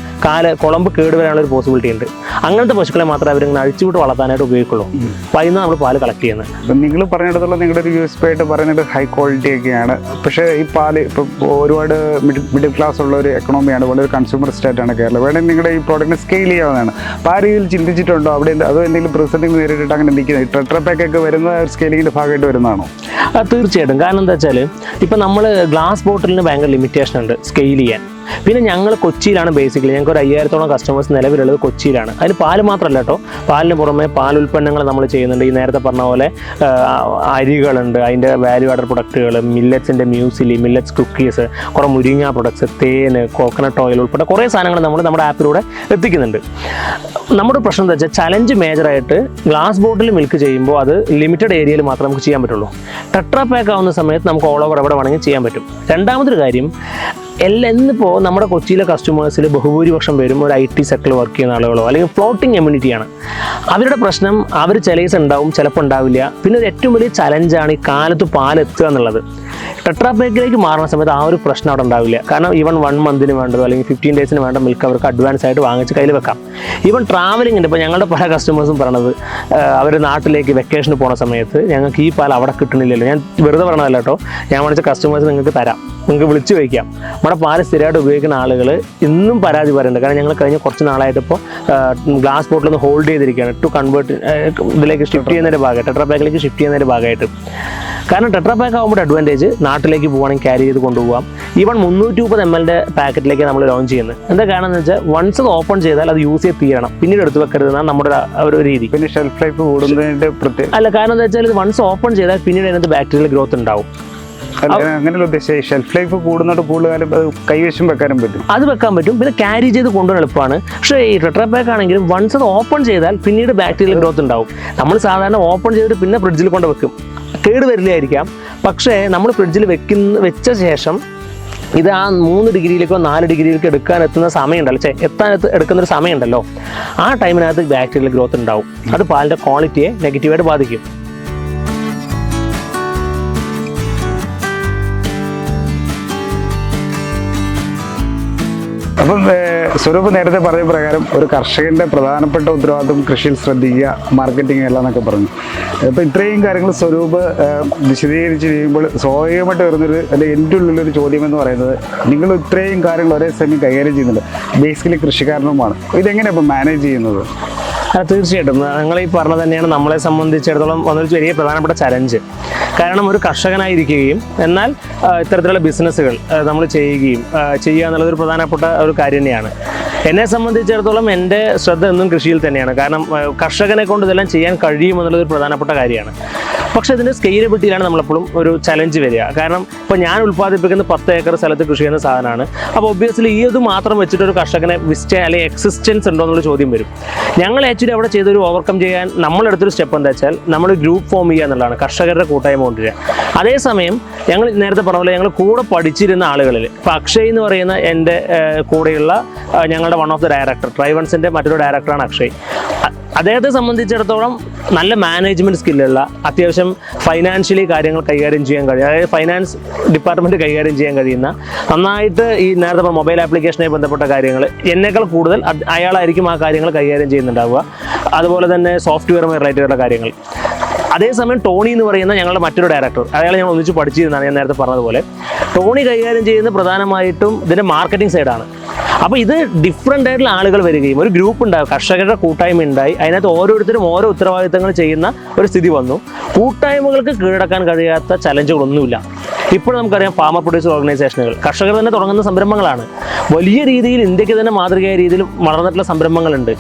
കുളമ്പ് കേടുവരാനുള്ള ഒരു പോസിബിലിറ്റി ഉണ്ട്. അങ്ങനത്തെ പശുക്കളെ മാത്രമേ അവരിങ്ങനെ അഴിച്ചുവിട്ട് വളർത്താനായിട്ട് ഉപയോഗിക്കുള്ളൂ. അപ്പോൾ അതിൽ നിന്ന് നമ്മൾ പാല് കളക്ട് ചെയ്യുന്നത്. അപ്പം നിങ്ങൾ പറഞ്ഞിടത്തോളം നിങ്ങളുടെ ഒരു USP ആയിട്ട് പറയുന്നത് ഹൈ ക്വാളിറ്റി ഒക്കെയാണ്. പക്ഷേ ഈ പാല് ഇപ്പം ഒരുപാട് മിഡിൽ ക്ലാസ് ഉള്ള ഒരു എക്കണോമിയാണ്, വളരെ കൺസ്യൂമർ സ്റ്റേറ്റാണ് കേരളം. വേണമെങ്കിൽ നിങ്ങളുടെ ഈ പ്രോഡക്റ്റിനെ സ്കെയിൽ ചെയ്യാവുന്നതാണ്. അപ്പോൾ ആ രീതിയിൽ ചിന്തിച്ചിട്ടുണ്ടോ? അവിടെ അതോ എന്തെങ്കിലും പ്രതിസന്ധി നേരിട്ടിട്ട് അങ്ങനെ എന്തെങ്കിലും ടെട്രാ പാക്കൊക്കെ വരുന്ന സ്കെയിലിങ്ങിൻ്റെ ഭാഗമായിട്ട് വരുന്നതാണോ? തീർച്ചയായിട്ടും. കാരണം എന്താ വെച്ചാൽ ഇപ്പം നമ്മൾ ഗ്ലാസ് ബോട്ടിലിന് ഭയങ്കര ലിമിറ്റേഷൻ ഉണ്ട് സ്കെയിൽ ചെയ്യാൻ. പിന്നെ ഞങ്ങൾ കൊച്ചിയിലാണ് ബേസിക്കലി, ഞങ്ങൾക്ക് ഒരു 5000ഓളം കസ്റ്റമേഴ്സ് നിലവിലുള്ളത് കൊച്ചിയിലാണ്. അതിന് പാല് മാത്രമല്ല കേട്ടോ, പാലിന് പുറമെ പാലുൽപ്പന്നങ്ങൾ നമ്മൾ ചെയ്യുന്നുണ്ട്. ഈ നേരത്തെ പറഞ്ഞ പോലെ അരികളുണ്ട്, അതിൻ്റെ വാല്യൂ ആഡഡ് പ്രൊഡക്റ്റുകൾ, മില്ലറ്റ്സിൻ്റെ മ്യൂസിലി, മില്ലറ്റ്സ് കുക്കീസ്, കുറേ മുരിങ്ങ പ്രൊഡക്ട്സ്, തേന്, കോക്കനട്ട് ഓയിൽ ഉൾപ്പെടെ കുറേ സാധനങ്ങൾ നമ്മൾ നമ്മുടെ ആപ്പിലൂടെ എത്തിക്കുന്നുണ്ട്. നമ്മുടെ പ്രശ്നം എന്താ വെച്ചാൽ ചലഞ്ച് മേജറായിട്ട് ഗ്ലാസ് ബോട്ടിൽ മിൽക്ക് ചെയ്യുമ്പോൾ അത് ലിമിറ്റഡ് ഏരിയയിൽ മാത്രമേ നമുക്ക് ചെയ്യാൻ പറ്റുള്ളൂ. ടെട്രാ പാക്ക് ആവുന്ന സമയത്ത് നമുക്ക് ഓൾ ഓവർ എവിടെ വേണമെങ്കിൽ ചെയ്യാൻ പറ്റും. രണ്ടാമതൊരു കാര്യം, ഇന്നിപ്പോൾ നമ്മുടെ കൊച്ചിയിലെ കസ്റ്റമേഴ്സിൽ ബഹുഭൂരിപക്ഷം പേരും ഒരു IT സെക്ടറിൽ വർക്ക് ചെയ്യുന്ന ആളുകളോ അല്ലെങ്കിൽ ഫ്ലോട്ടിംഗ് കമ്മ്യൂണിറ്റിയാണ്. അവരുടെ പ്രശ്നം അവർ ചില ദിവസം ഉണ്ടാവും, ചിലപ്പോൾ ഉണ്ടാവില്ല. പിന്നെ ഒരു ഏറ്റവും വലിയ ചലഞ്ചാണ് ഈ കാലത്ത് പാലെത്തുക എന്നുള്ളത്. ടെട്രാ പാക്കിലേക്ക് മാറുന്ന സമയത്ത് ആ ഒരു പ്രശ്നം അവിടെ ഉണ്ടാവില്ല. കാരണം ഈവൻ 1 മന്തിന് വേണ്ടതോ അല്ലെങ്കിൽ 15 ഡേയ്സിന് വേണ്ട മിൽക്ക് അവർക്ക് അഡ്വാൻസ് ആയിട്ട് വാങ്ങിച്ച് കയ്യിൽ വെക്കാം. ഈവൻ ട്രാവലിങ്ങിൻ്റെ ഇപ്പോൾ ഞങ്ങളുടെ പല കസ്റ്റമേഴ്സും പറയണത് അവർ നാട്ടിലേക്ക് വെക്കേഷന് പോകുന്ന സമയത്ത് ഞങ്ങൾക്ക് ഈ പാൽ അവിടെ കിട്ടണില്ലല്ലോ. ഞാൻ വെറുതെ പറയണതല്ല കേട്ടോ, ഞാൻ വിളിച്ച കസ്റ്റമേഴ്സ് നിങ്ങൾക്ക് തരാം, നിങ്ങൾക്ക് വിളിച്ച് വയ്ക്കാം. നമ്മുടെ പാല് സ്ഥിരമായിട്ട് ഉപയോഗിക്കുന്ന ആളുകൾ ഇന്നും പരാതി പറയുന്നുണ്ട്. കാരണം ഞങ്ങൾ കഴിഞ്ഞ കുറച്ച് നാളായിട്ട് ഇപ്പോൾ ഗ്ലാസ് ബോട്ടിലൊന്ന് ഹോൾഡ് ചെയ്തിരിക്കുകയാണ് ടു കൺവേർട്ട് ഇതിലേക്ക് ഷിഫ്റ്റ് ചെയ്യുന്നതിൻ്റെ ഭാഗമായിട്ട്, ടെട്രാ പാക്കിലേക്ക് ഷിഫ്റ്റ് ചെയ്യുന്നതിൻ്റെ ഭാഗമായിട്ട്. കാരണം ടെട്രാ പാക്ക് ആകുമ്പോൾ അഡ്വാൻറ്റേജ് നാട്ടിലേക്ക് പോകുകയാണെങ്കിൽ ക്യാരി ചെയ്ത് കൊണ്ടുപോകാം. ഈവൺ 330 ml പാക്കറ്റിലേക്ക് നമ്മൾ ലോഞ്ച് ചെയ്യുന്നത്. എന്താ കാരണം എന്ന് വെച്ചാൽ വൺസ് അത് ഓപ്പൺ ചെയ്താൽ അത് യൂസ് ചെയ്ത് തീരണം, പിന്നീട് എടുത്ത് വെക്കരുതെന്നാണ് നമ്മുടെ ഒരു രീതി. പിന്നെ ഷെൽഫ് ലൈഫ് കൂടുന്നതിന്റെ പ്രത്യേക അല്ല, കാരണം എന്താ വെച്ചാൽ ഇത് വൺസ് ഓപ്പൺ ചെയ്താൽ പിന്നീട് അതിനകത്ത് ബാക്ടീരിയൽ ഗ്രോത്ത് ഉണ്ടാവും. അങ്ങനെയുള്ള ഉദ്ദേശം ഷെൽഫ് ലൈഫ് കൂടുന്നോട്ട് കൂടുതലും കൈവശം വെക്കാനും പറ്റും, അത് വെക്കാൻ പറ്റും. പിന്നെ ക്യാരി ചെയ്ത് കൊണ്ടുപോകാൻ എളുപ്പമാണ്. പക്ഷേ ഈ ടെട്രാ പാക്ക് ആണെങ്കിലും വൺസ് അത് ഓപ്പൺ ചെയ്താൽ പിന്നീട് ബാക്ടീരിയൽ ഗ്രോത്ത് ഉണ്ടാവും. നമ്മൾ സാധാരണ ഓപ്പൺ ചെയ്തിട്ട് പിന്നെ ഫ്രിഡ്ജിൽ കൊണ്ട് വെക്കും, കേട് വരില്ലായിരിക്കാം. പക്ഷേ നമ്മൾ ഫ്രിഡ്ജിൽ വെച്ച ശേഷം ഇത് ആ 3 ഡിഗ്രിയിലേക്കോ 4 ഡിഗ്രിയിലേക്കോ എടുക്കുന്ന സമയമുണ്ടല്ലോ, എടുക്കുന്നൊരു സമയമുണ്ടല്ലോ, ആ ടൈമിനകത്ത് ബാക്ടീരിയൽ ഗ്രോത്ത് ഉണ്ടാവും. അത് പാലിൻ്റെ ക്വാളിറ്റിയെ നെഗറ്റീവായിട്ട് ബാധിക്കും. അപ്പം സ്വരൂപ് നേരത്തെ പറഞ്ഞ പ്രകാരം ഒരു കർഷകന്റെ പ്രധാനപ്പെട്ട ഉത്തരവാദിത്വം കൃഷിയിൽ ശ്രദ്ധിക്കുക, മാർക്കറ്റിംഗ് എല്ലാം എന്നൊക്കെ പറഞ്ഞു. അപ്പോൾ ഇത്രയും കാര്യങ്ങൾ സ്വരൂപ് വിശദീകരിച്ച് ചെയ്യുമ്പോൾ സ്വാഭാവികമായിട്ട് വരുന്നൊരു അല്ലെങ്കിൽ എൻ്റെ ഉള്ളിലൊരു ചോദ്യം എന്ന് പറയുന്നത്, നിങ്ങൾ ഇത്രയും കാര്യങ്ങൾ ഒരേ സമയം കൈകാര്യം ചെയ്യുന്നുണ്ട്, ബേസിക്കലി കൃഷിക്കാരനുമാണ്, ഇതെങ്ങനെയാണ് ഇപ്പോൾ മാനേജ് ചെയ്യുന്നത്? തീർച്ചയായിട്ടും നിങ്ങൾ ഈ പറഞ്ഞത് തന്നെയാണ് നമ്മളെ സംബന്ധിച്ചിടത്തോളം വന്നൊരു വലിയ പ്രധാനപ്പെട്ട ചലഞ്ച്. കാരണം ഒരു കർഷകനായിരിക്കുകയും എന്നാൽ ഇത്തരത്തിലുള്ള ബിസിനസ്സുകൾ നമ്മൾ ചെയ്യുക എന്നുള്ളതൊരു പ്രധാനപ്പെട്ട ഒരു കാര്യം തന്നെയാണ്. എന്നെ സംബന്ധിച്ചിടത്തോളം എൻ്റെ ശ്രദ്ധ എന്നും കൃഷിയിൽ തന്നെയാണ്. കാരണം കർഷകനെ കൊണ്ട് ഇതെല്ലാം ചെയ്യാൻ കഴിയുമെന്നുള്ളതൊരു പ്രധാനപ്പെട്ട കാര്യമാണ്. പക്ഷേ ഇതിൻ്റെ സ്കെയിലബിലിറ്റിയിലാണ് നമ്മളെപ്പോഴും ഒരു ചലഞ്ച് വരിക. കാരണം ഇപ്പോൾ ഞാൻ ഉൽപ്പാദിപ്പിക്കുന്ന 10 ഏക്കർ സ്ഥലത്ത് കൃഷി ചെയ്യുന്ന സാധനമാണ്. അപ്പോൾ ഒബ്വിയസ്ലി ഈ ഇത് മാത്രം വെച്ചിട്ടൊരു കർഷകനെ അല്ലെങ്കിൽ എക്സിസ്റ്റൻസ് ഉണ്ടോ എന്നുള്ള ചോദ്യം വരും. ഞങ്ങൾ ആക്ച്വലി അവിടെ ചെയ്തൊരു ഓവർകം ചെയ്യാൻ നമ്മളെടുത്തൊരു സ്റ്റെപ്പ് എന്താ വെച്ചാൽ നമ്മൾ ഗ്രൂപ്പ് ഫോം ചെയ്യുക എന്നുള്ളതാണ്, കർഷകരുടെ കൂട്ടായ്മ കൊണ്ടുവരിക. അതേസമയം ഞങ്ങൾ നേരത്തെ പറഞ്ഞ പോലെ ഞങ്ങൾ കൂടെ പഠിച്ചിരുന്ന ആളുകളിൽ ഇപ്പോൾ അക്ഷയ് എന്ന് പറയുന്ന എൻ്റെ കൂടെയുള്ള ഞങ്ങളുടെ വൺ ഓഫ് ദ ഡയറക്ടർ, ട്രൈവൺസിൻ്റെ മറ്റൊരു ഡയറക്ടറാണ് അക്ഷയ്. അദ്ദേഹത്തെ സംബന്ധിച്ചിടത്തോളം നല്ല മാനേജ്മെൻറ്റ് സ്കില്ലുള്ള, അത്യാവശ്യം ഫൈനാൻഷ്യലി കാര്യങ്ങൾ കൈകാര്യം ചെയ്യാൻ കഴിയും, അതായത് ഫൈനാൻസ് ഡിപ്പാർട്ട്മെൻറ്റ് കൈകാര്യം ചെയ്യാൻ കഴിയുന്ന, നന്നായിട്ട് ഈ നേരത്തെ മൊബൈൽ ആപ്ലിക്കേഷനുമായി ബന്ധപ്പെട്ട കാര്യങ്ങൾ എന്നേക്കാൾ കൂടുതൽ അയാളായിരിക്കും ആ കാര്യങ്ങൾ കൈകാര്യം ചെയ്യുന്നുണ്ടാവുക. അതുപോലെ തന്നെ സോഫ്റ്റ്വെയറുമായി റിലേറ്റഡ് ആയിട്ടുള്ള കാര്യങ്ങൾ. അതേസമയം ടോണി എന്ന് പറയുന്ന ഞങ്ങളുടെ മറ്റൊരു ഡയറക്ടർ, അയാളെ ഞങ്ങൾ ഒന്നിച്ച് പഠിച്ചിരുന്നതാണ്. ഞാൻ നേരത്തെ പറഞ്ഞതുപോലെ ടോണി കൈകാര്യം ചെയ്യുന്ന പ്രധാനമായിട്ടും ഇതിൻ്റെ മാർക്കറ്റിംഗ് സൈഡാണ്. അപ്പോൾ ഇത് ഡിഫറെൻ്റ് ആയിട്ടുള്ള ആളുകൾ വരികയും ഒരു ഗ്രൂപ്പ് ഉണ്ടാകും, കർഷകരുടെ കൂട്ടായ്മ ഉണ്ടായി, അതിനകത്ത് ഓരോരുത്തരും ഓരോ ഉത്തരവാദിത്തങ്ങൾ ചെയ്യുന്ന ഒരു സ്ഥിതി വന്നു. കൂട്ടായ്മകൾക്ക് കീഴടക്കാൻ കഴിയാത്ത ചലഞ്ചുകളൊന്നുമില്ല. ഇപ്പോൾ നമുക്കറിയാം ഫാമർ പ്രൊഡ്യൂസർ ഓർഗനൈസേഷനുകൾ കർഷകർ തന്നെ തുടങ്ങുന്ന സംരംഭങ്ങളാണ്. വലിയ രീതിയിൽ ഇന്ത്യക്ക് തന്നെ മാതൃകയായ രീതിയിൽ വളർന്നിട്ടുള്ള സംരംഭങ്ങളുണ്ട്.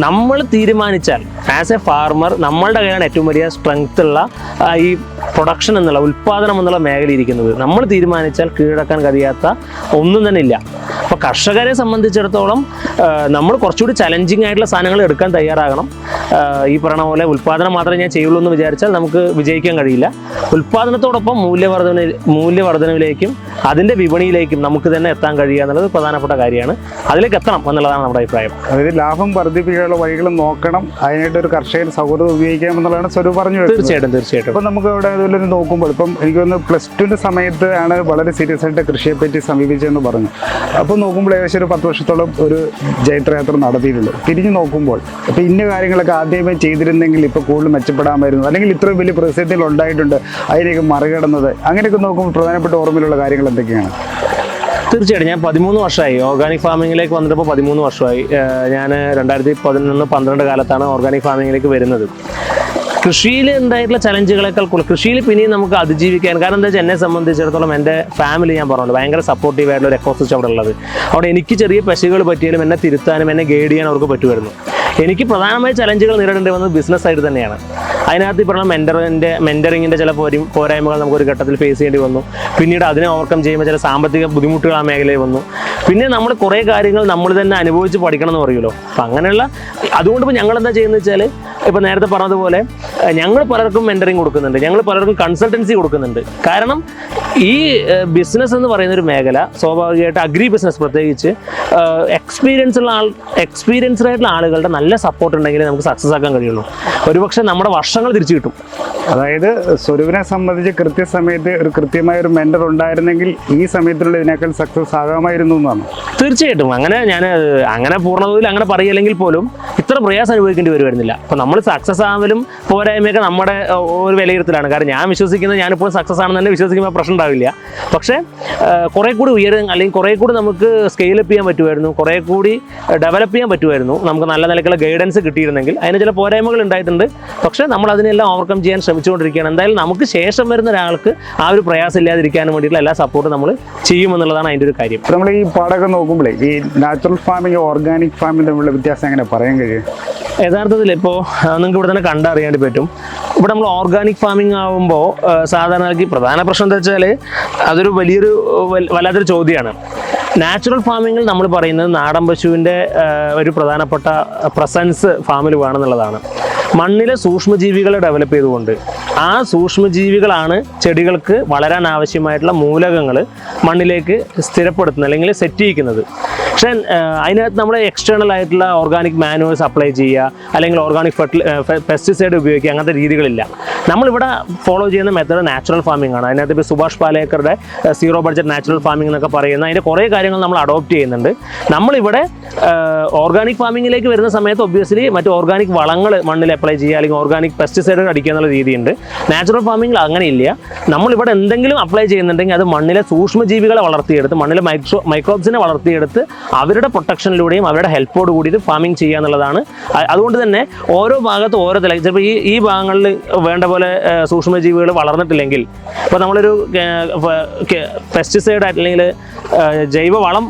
നമ്മൾ തീരുമാനിച്ചാൽ ആസ് എ ഫാർമർ നമ്മളുടെ കയ്യിലാണ് ഏറ്റവും വലിയ സ്ട്രെങ്ത് ഉള്ള ഈ പ്രൊഡക്ഷൻ എന്നുള്ള ഉൽപ്പാദനം എന്നുള്ള മേഖല ഇരിക്കുന്നത്. നമ്മൾ തീരുമാനിച്ചാൽ കീഴടക്കാൻ കഴിയാത്ത ഒന്നും തന്നെ ഇല്ല. അപ്പോൾ കർഷകരെ സംബന്ധിച്ചിടത്തോളം നമ്മൾ കുറച്ചുകൂടി ചലഞ്ചിങ് ആയിട്ടുള്ള സാധനങ്ങൾ എടുക്കാൻ തയ്യാറാകണം. ഈ പറയുന്ന പോലെ ഉൽപ്പാദനം മാത്രമേ ഞാൻ ചെയ്യുള്ളൂ എന്ന് വിചാരിച്ചാൽ നമുക്ക് വിജയിക്കാൻ കഴിയില്ല. ഉൽപ്പാദനത്തോടൊപ്പം മൂല്യവർദ്ധനവിലേക്കും അതിൻ്റെ വിപണിയിലേക്കും നമുക്ക് തന്നെ എത്താൻ കഴിയുക എന്നുള്ളത് പ്രധാനപ്പെട്ട കാര്യമാണ്. അതിലേക്ക് എത്തണം എന്നുള്ളതാണ് നമ്മുടെ അഭിപ്രായം. അതായത് ലാഭം വർദ്ധിപ്പിക്കാനുള്ള വഴികളും നോക്കണം, അതിനായിട്ട് ഒരു കർഷകൻ സൗഹൃദം ഉപയോഗിക്കാം എന്നുള്ളതാണ് സ്വരൂപ് പറഞ്ഞു. തീർച്ചയായിട്ടും. അപ്പം നമുക്ക് അവിടെ അതുപോലെ നോക്കുമ്പോൾ ഇപ്പം എനിക്ക് തോന്നുന്നു +2 സമയത്ത് ആണ് വളരെ സീരിയസ് ആയിട്ട് കൃഷിയെപ്പറ്റി സമീപിച്ചതെന്ന് പറഞ്ഞു. അപ്പോൾ നോക്കുമ്പോൾ ഏകദേശം ഒരു 10 വർഷത്തോളം ഒരു ജൈത്രയാത്ര നടത്തിയിട്ടുണ്ട്. തിരിഞ്ഞു നോക്കുമ്പോൾ അപ്പോൾ ഇന്ന കാര്യങ്ങളൊക്കെ ആദ്യമേ ചെയ്തിരുന്നെങ്കിൽ ഇപ്പോൾ കൂടുതൽ മെച്ചപ്പെടാമായിരുന്നു, അല്ലെങ്കിൽ ഇത്രയും വലിയ പ്രതിസന്ധികൾ ഉണ്ടായിട്ടുണ്ട്, അതിനെയൊക്കെ മറികടന്നത്, അങ്ങനെയൊക്കെ നോക്കുമ്പോൾ പ്രധാനപ്പെട്ട ഓർമ്മയിലുള്ള കാര്യങ്ങൾ എന്തൊക്കെയാണ്? തീർച്ചയായിട്ടും ഞാൻ 13 വർഷമായി ഓർഗാനിക് ഫാമിങ്ങിലേക്ക് വന്നിട്ടപ്പോൾ 13 വർഷമായി. ഞാൻ 2011-12 കാലത്താണ് ഓർഗാനിക് ഫാമിങ്ങിലേക്ക് വരുന്നത്. കൃഷിയിൽ ഉണ്ടായിട്ടുള്ള ചലഞ്ചുകളെക്കാൾ കൃഷിയിൽ പിന്നെയും നമുക്ക് അതിജീവിക്കാൻ, കാരണം എന്താ വെച്ചാൽ എന്നെ സംബന്ധിച്ചിടത്തോളം എൻ്റെ ഫാമിലി ഞാൻ പറഞ്ഞല്ലോ ഭയങ്കര സപ്പോർട്ടീവ് ആയിട്ടുള്ള ഒരു എക്കോസിസ്റ്റം അവിടെ ഉള്ളത്. അവിടെ എനിക്ക് ചെറിയ പശുകൾ പറ്റിയാലും എന്നെ തിരുത്താനും എന്നെ ഗൈഡ് ചെയ്യാൻ അവർക്ക് പറ്റുമായിരുന്നു. എനിക്ക് ചലഞ്ചുകൾ നേരിടേണ്ടി വന്നത് ബിസിനസ് സൈഡ് തന്നെയാണ്. അതിനകത്ത് ഈ പറഞ്ഞ മെൻറ്ററിങ്ങിൻ്റെ ചില പോരായ്മകൾ നമുക്കൊരു ഘട്ടത്തിൽ ഫേസ് ചെയ്യേണ്ടി വന്നു. പിന്നീട് അതിനെ ഓവർകം ചെയ്യുമ്പോൾ ചില സാമ്പത്തിക ബുദ്ധിമുട്ടുകൾ ആ മേഖലയിൽ വന്നു. പിന്നെ നമ്മൾ കുറേ കാര്യങ്ങൾ നമ്മൾ തന്നെ അനുഭവിച്ച് പഠിക്കണം എന്ന് പറയുമല്ലോ. അപ്പം അങ്ങനെയുള്ള അതുകൊണ്ട് ഇപ്പോൾ ഞങ്ങൾ എന്താ ചെയ്യുന്നത് വെച്ചാൽ, ഇപ്പോൾ നേരത്തെ പറഞ്ഞതുപോലെ ഞങ്ങൾ പലർക്കും മെൻറ്ററിങ് കൊടുക്കുന്നുണ്ട്, ഞങ്ങൾ പലർക്കും കൺസൾട്ടൻസി കൊടുക്കുന്നുണ്ട്. കാരണം ഈ ബിസിനസ് എന്ന് പറയുന്നൊരു മേഖല സ്വാഭാവികമായിട്ട് അഗ്രി ബിസിനസ് പ്രത്യേകിച്ച് എക്സ്പീരിയൻസ്ഡ് ആയിട്ടുള്ള ആളുകളുടെ നല്ല സപ്പോർട്ട് ഉണ്ടെങ്കിൽ നമുക്ക് സക്സസ് ആക്കാൻ കഴിയുള്ളൂ. ഒരുപക്ഷെ നമ്മുടെ വർഷങ്ങൾ തിരിച്ചു കിട്ടും. അതായത് സ്വരൂപിനെ സംബന്ധിച്ച് കൃത്യസമയത്ത് ഒരു കൃത്യമായ ഒരു മെൻറ്റർ ഉണ്ടായിരുന്നെങ്കിൽ ഈ സമയത്തുള്ള ഇതിനേക്കാൾ സക്സസ് ആകാമായിരുന്നു എന്നാണ്. തീർച്ചയായിട്ടും അങ്ങനെ പൂർണ്ണതയിൽ അങ്ങനെ പറയില്ലെങ്കിൽ പോലും ഇത്ര പ്രയാസം അനുഭവിക്കേണ്ടി വരുമായിരുന്നില്ല. അപ്പോൾ നമ്മൾ സക്സസ് ആവലും പോരായ്മയൊക്കെ നമ്മുടെ ഒരു വിലയിരുത്തലാണ്. കാരണം ഞാൻ വിശ്വസിക്കുന്നത് ഞാനിപ്പോൾ സക്സസ് ആണെന്ന് തന്നെ വിശ്വസിക്കുമ്പോൾ പ്രശ്നം ഉണ്ടാവില്ല. പക്ഷേ കുറേ കൂടി അല്ലെങ്കിൽ കുറേ കൂടി നമുക്ക് സ്കെയിലപ്പ് ചെയ്യാൻ പറ്റുമായിരുന്നു, കുറേ കൂടി ഡെവലപ്പ് ചെയ്യാൻ പറ്റുമായിരുന്നു. നമുക്ക് നല്ല നിലക്കുള്ള ഗൈഡൻസ് കിട്ടിയിരുന്നെങ്കിൽ. അതിന് ചില പോരായ്മകൾ ഉണ്ടായിട്ടുണ്ട്. പക്ഷേ നമ്മൾ അതിനെല്ലാം ഓവർകം ചെയ്യാൻ ശ്രമിച്ചുകൊണ്ടിരിക്കുകയാണ്. എന്തായാലും നമുക്ക് ശേഷം വരുന്ന ഒരാൾക്ക് ആ ഒരു പ്രയാസം ഇല്ലാതിരിക്കാനും വേണ്ടിയിട്ടുള്ള എല്ലാ സപ്പോർട്ടും നമ്മൾ ചെയ്യുമെന്നുള്ളതാണ് അതിൻ്റെ ഒരു കാര്യം. നമ്മൾ ഈ പാടൊക്കെ നോക്കുമ്പോഴേ ഈ നാച്ചുറൽ ഫാമിംഗ് ഓർഗാനിക് ഫാമിംഗ് തമ്മിലുള്ള വ്യത്യാസം എങ്ങനെ പറയാൻ കഴിയും? യഥാർത്ഥത്തിൽ ഇപ്പോൾ നിങ്ങൾക്ക് ഇവിടെ തന്നെ കണ്ടറിയാൻ പറ്റും. ഇവിടെ നമ്മൾ ഓർഗാനിക് ഫാമിംഗ് ആകുമ്പോൾ സാധാരണ പ്രധാന പ്രശ്നം എന്താ വെച്ചാൽ അതൊരു വല്ലാത്തൊരു ചോദ്യമാണ്. നാച്ചുറൽ ഫാമിങ്ങിൽ നമ്മൾ പറയുന്നത് നാടൻ പശുവിൻ്റെ ഒരു പ്രധാനപ്പെട്ട പ്രസൻസ് ഫാമിൽ വേണമെന്നുള്ളതാണ്. മണ്ണിലെ സൂക്ഷ്മജീവികളെ ഡെവലപ്പ് ചെയ്തുകൊണ്ട് ആ സൂക്ഷ്മജീവികളാണ് ചെടികൾക്ക് വളരാൻ ആവശ്യമായിട്ടുള്ള മൂലകങ്ങൾ മണ്ണിലേക്ക് സ്ഥിരപ്പെടുത്തുന്നത് അല്ലെങ്കിൽ സെറ്റ് ചെയ്യിക്കുന്നത്. പക്ഷേ അതിനകത്ത് നമ്മൾ എക്സ്റ്റേണൽ ആയിട്ടുള്ള ഓർഗാനിക് മാനുവേഴ്സ് അപ്ലൈ ചെയ്യുക അല്ലെങ്കിൽ ഓർഗാനിക് പെസ്റ്റിസൈഡ് ഉപയോഗിക്കുക, അങ്ങനത്തെ രീതികളില്ല. നമ്മളിവിടെ ഫോളോ ചെയ്യുന്ന മെത്തേഡ് നാച്ചുറൽ ഫാമിംഗ് ആണ്. അതിനകത്ത് ഇപ്പോൾ സുഭാഷ് പാലേക്കറുടെ സീറോ ബഡ്ജറ്റ് നാച്ചുറൽ ഫാമിംഗ് എന്നൊക്കെ പറയുന്ന അതിൻ്റെ കുറേ കാര്യങ്ങൾ നമ്മൾ അഡോപ്റ്റ് ചെയ്യുന്നുണ്ട്. നമ്മളിവിടെ ഓർഗാനിക് ഫാമിങ്ങിലേക്ക് വരുന്ന സമയത്ത് ഒബ്വിയസ്ലി മറ്റ് ഓർഗാനിക് വളങ്ങൾ മണ്ണിൽ അപ്ലൈ ചെയ്യുക അല്ലെങ്കിൽ ഓർഗാനിക് പെസ്റ്റിസൈഡുകൾ അടിക്കുക എന്നുള്ള രീതിയുണ്ട്. നാച്ചുറൽ ഫാമിങ്ങിൽ അങ്ങനെയില്ല. നമ്മളിവിടെ എന്തെങ്കിലും അപ്ലൈ ചെയ്യുന്നുണ്ടെങ്കിൽ അത് മണ്ണിലെ സൂക്ഷ്മജീവികളെ വളർത്തിയെടുത്ത് മണ്ണിലെ മൈക്രോബ്സിനെ വളർത്തിയെടുത്ത് അവരുടെ പ്രൊട്ടക്ഷനിലൂടെയും അവരുടെ ഹെൽപ്പോട് കൂടിയിട്ട് ഫാമിംഗ് ചെയ്യുക എന്നുള്ളതാണ്. അതുകൊണ്ട് തന്നെ ഓരോ ഭാഗത്ത് ഓരോ തല ചിലപ്പോൾ ഈ ഭാഗങ്ങളിൽ വേണ്ട പോലെ സൂക്ഷ്മജീവികൾ വളർന്നിട്ടില്ലെങ്കിൽ ഇപ്പോൾ നമ്മളൊരു പെസ്റ്റിസൈഡ് അല്ലെങ്കിൽ ജൈവവളം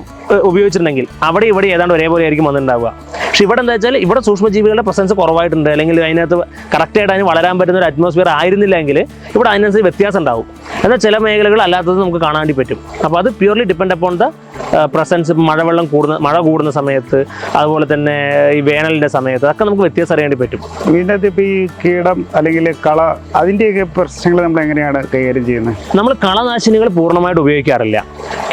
ഉപയോഗിച്ചിട്ടുണ്ടെങ്കിൽ അവിടെ ഇവിടെ ഏതാണ്ട് ഒരേപോലെ ആയിരിക്കും വന്നിട്ടുണ്ടാവുക. പക്ഷെ ഇവിടെ എന്താ വെച്ചാൽ ഇവിടെ സൂക്ഷ്മജീവികളുടെ പ്രസൻസ് കുറവായിട്ടുണ്ട് അല്ലെങ്കിൽ അതിനകത്ത് കറക്റ്റായിട്ട് അതിന് വളരാൻ പറ്റുന്ന ഒരു അറ്റ്മോസ്ഫിയർ ആയിരുന്നില്ലെങ്കിൽ ഇവിടെ അതിനനുസരിച്ച് വ്യത്യാസം ഉണ്ടാവും. എന്നാൽ ചില മേഖലകൾ അല്ലാത്തത് നമുക്ക് കാണാൻ വേണ്ടി പറ്റും. അപ്പോൾ അത് purely depend upon the presence. മഴ കൂടുന്ന സമയത്ത് അതുപോലെ തന്നെ ഈ വേനലിൻ്റെ സമയത്ത് അതൊക്കെ നമുക്ക് വ്യത്യാസം അറിയാൻ വേണ്ടി പറ്റും. ഇതിനകത്ത് ഇപ്പോൾ ഈ കീടം അല്ലെങ്കിൽ കള അതിൻ്റെയൊക്കെ പ്രശ്നങ്ങൾ നമ്മൾ എങ്ങനെയാണ് കൈകാര്യം ചെയ്യുന്നത്? നമ്മൾ കളനാശിനികൾ പൂർണ്ണമായിട്ട് ഉപയോഗിക്കാറില്ല.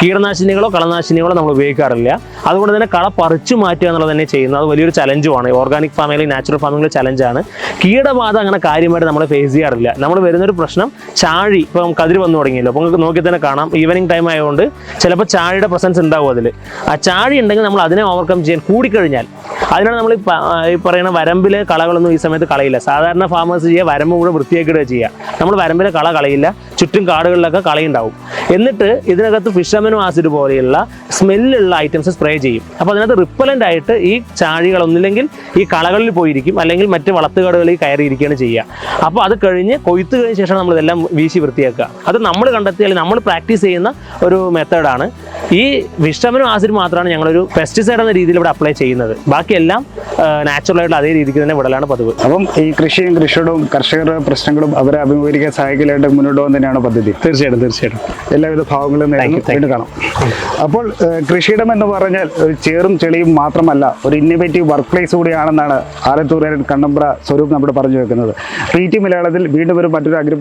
കീടനാശിനികളോ കളനാശിനികളോ നമ്മൾ ഉപയോഗിക്കാറില്ല. അതുകൊണ്ട് തന്നെ കള പറിച്ചു മാറ്റുക എന്നുള്ളത് തന്നെ ചെയ്യുന്നത് അത് വലിയൊരു ചലഞ്ചുമാണ്. Organic ഫാമിംഗിൽ natural ഫാമിംഗിൽ ചലഞ്ചാണ്. കീടബാധ അങ്ങനെ കാര്യമായിട്ട് നമ്മൾ ഫേസ് ചെയ്യാറില്ല. നമ്മൾ വരുന്നൊരു പ്രശ്നം ചാഴി. ഇപ്പം കതിര് വന്നു തുടങ്ങിയല്ലോ, അപ്പോൾ നിങ്ങൾക്ക് നോക്കി തന്നെ കാണാം ഈവനിങ് ടൈം ആയതുകൊണ്ട് ചിലപ്പോൾ ചാഴിയുടെ പ്രസൻസ് ഉണ്ടാവും അതിൽ. ആ ചാഴി ഉണ്ടെങ്കിൽ നമ്മൾ അതിനെ ഓവർകം ചെയ്യാൻ കൂടിക്കഴിഞ്ഞാൽ അതിനാണ് നമ്മൾ ഈ പറയുന്ന വരമ്പിലെ കളകളൊന്നും ഈ സമയത്ത് കളയില്ല. സാധാരണ ഫാമേഴ്സ് ചെയ്യുക വരമ്പ് കൂടെ വൃത്തിയാക്കിയിടുക ചെയ്യുക. നമ്മൾ വരമ്പിലെ കള കളയില്ല, ചുറ്റും കാടുകളിലൊക്കെ കളയുണ്ടാവും. എന്നിട്ട് ഇതിനകത്ത് ഫിഷ് അമിനോ ആസിഡ് പോലെയുള്ള സ്മെല്ലുള്ള ഐറ്റംസ് സ്പ്രേ ചെയ്യും. അപ്പോൾ അതിനകത്ത് റിപ്പലൻ്റ് ആയിട്ട് ഈ ചാഴികളൊന്നില്ലെങ്കിൽ ഈ കളകളിൽ പോയിരിക്കും അല്ലെങ്കിൽ മറ്റ് വളർത്തുകാടുകളിൽ കയറിയിരിക്കുകയാണ് ചെയ്യുക. അപ്പോൾ അത് കഴിഞ്ഞ് കൊയ്ത്ത് കഴിഞ്ഞ ശേഷം നമ്മളിതെല്ലാം വീശി വൃത്തിയാക്കുക. അത് നമ്മൾ കണ്ടെത്തിയാൽ നമ്മൾ പ്രാക്ടീസ് ചെയ്യുന്ന ഒരു മെത്തേഡാണ്. ഈ ഫിഷ് അമിനോ ആസിഡ് മാത്രമാണ് ഞങ്ങളൊരു പെസ്റ്റിസൈഡ് എന്ന രീതിയിൽ ഇവിടെ അപ്ലൈ ചെയ്യുന്നത്. ബാക്കിയെല്ലാം നാച്ചുറലായിട്ടുള്ള അതേ രീതിക്ക് തന്നെ വിടലാണ് പതിവ്. അപ്പം ഈ കൃഷിയും കൃഷിയോടും കർഷകരുടെ പ്രശ്നങ്ങളും അവരെ അഭിമുഖീകരിക്കാൻ സഹായിക്കലായിട്ട് മുന്നോട്ട് പോകുന്ന തന്നെയാണ് പദ്ധതി. തീർച്ചയായിട്ടും എല്ലാവിധ ഭാവങ്ങളും വീണ്ടും കാണാം. അപ്പോൾ കൃഷിയിടം എന്ന് പറഞ്ഞാൽ ഒരു ചേറും ചെളിയും മാത്രമല്ല, ഒരു ഇന്നോവേറ്റീവ് വർക്ക് പ്ലേസ് കൂടിയാണെന്നാണ് ആലത്തൂരൻ കണ്ണമ്പ്ര സ്വരൂപ് നമ്മുടെ പറഞ്ഞു വെക്കുന്നത്. PT മലയാളത്തിൽ വീണ്ടും ഒരു മറ്റൊരു അഗ്രി